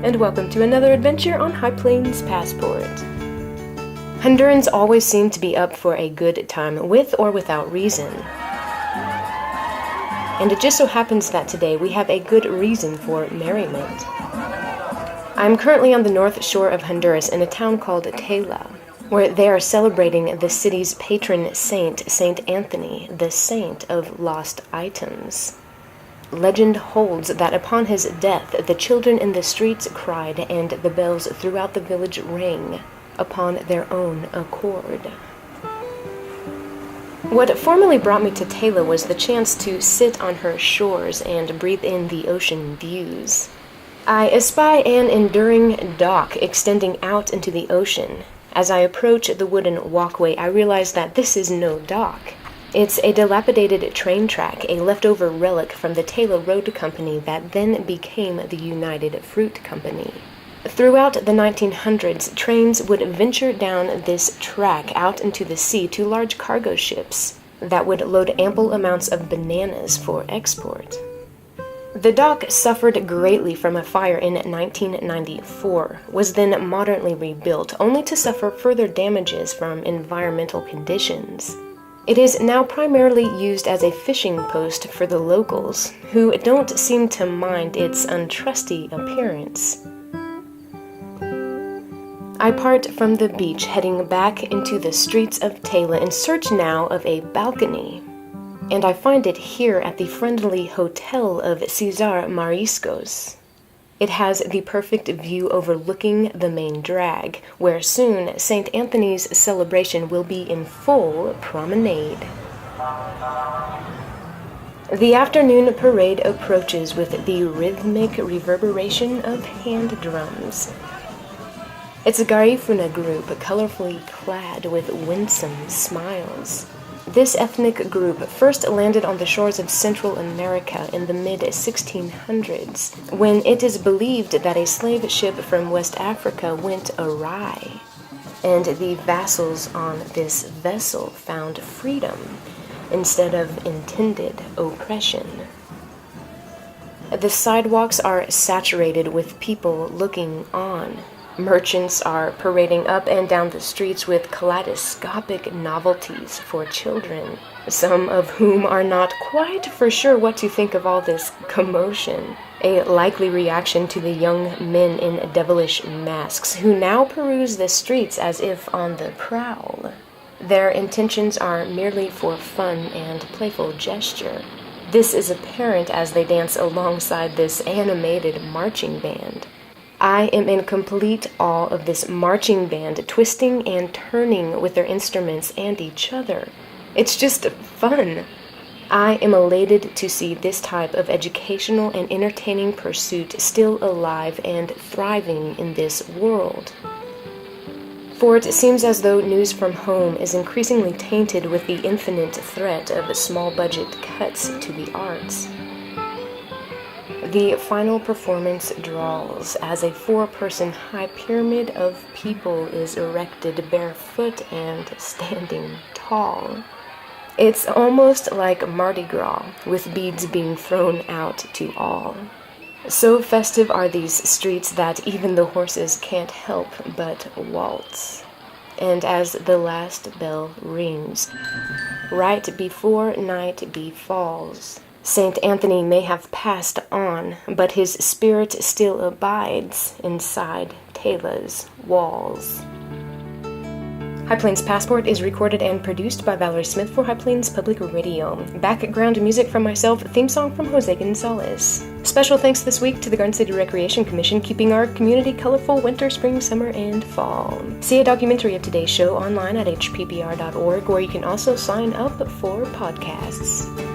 and welcome to another adventure on High Plains Passport. Hondurans always seem to be up for a good time, with or without reason. And it just so happens that today we have a good reason for merriment. I'm currently on the north shore of Honduras in a town called Tela, where they are celebrating the city's patron saint, Saint Anthony, the saint of lost items. Legend holds that upon his death, the children in the streets cried and the bells throughout the village rang upon their own accord. What formerly brought me to Tela was the chance to sit on her shores and breathe in the ocean views. I espy an enduring dock extending out into the ocean. As I approach the wooden walkway, I realize that this is no dock. It's a dilapidated train track, a leftover relic from the Tela Road Company that then became the United Fruit Company. Throughout the 1900s, trains would venture down this track out into the sea to large cargo ships that would load ample amounts of bananas for export. The dock suffered greatly from a fire in 1994, was then modernly rebuilt, only to suffer further damages from environmental conditions. It is now primarily used as a fishing post for the locals, who don't seem to mind its untrusty appearance. I part from the beach, heading back into the streets of Tela in search now of a balcony, and I find it here at the friendly hotel of Cesar Mariscos. It has the perfect view overlooking the main drag, where soon St. Anthony's celebration will be in full promenade. The afternoon parade approaches with the rhythmic reverberation of hand drums. It's a Garifuna group, colorfully clad with winsome smiles. This ethnic group first landed on the shores of Central America in the mid-1600s, when it is believed that a slave ship from West Africa went awry, and the vassals on this vessel found freedom instead of intended oppression. The sidewalks are saturated with people looking on. Merchants are parading up and down the streets with kaleidoscopic novelties for children, some of whom are not quite for sure what to think of all this commotion, a likely reaction to the young men in devilish masks who now peruse the streets as if on the prowl. Their intentions are merely for fun and playful gesture. This is apparent as they dance alongside this animated marching band. I am in complete awe of this marching band twisting and turning with their instruments and each other. It's just fun. I am elated to see this type of educational and entertaining pursuit still alive and thriving in this world. For it seems as though news from home is increasingly tainted with the infinite threat of small-budget cuts to the arts. The final performance drawls as a 4-person high pyramid of people is erected barefoot and standing tall. It's almost like Mardi Gras, with beads being thrown out to all. So festive are these streets that even the horses can't help but waltz. And as the last bell rings, right before night befalls, St. Anthony may have passed on, but his spirit still abides inside Tela's walls. High Plains Passport is recorded and produced by Valerie Smith for High Plains Public Radio. Background music from myself, theme song from Jose Gonzalez. Special thanks this week to the Garden City Recreation Commission, keeping our community colorful winter, spring, summer, and fall. See a documentary of today's show online at hppr.org, where you can also sign up for podcasts.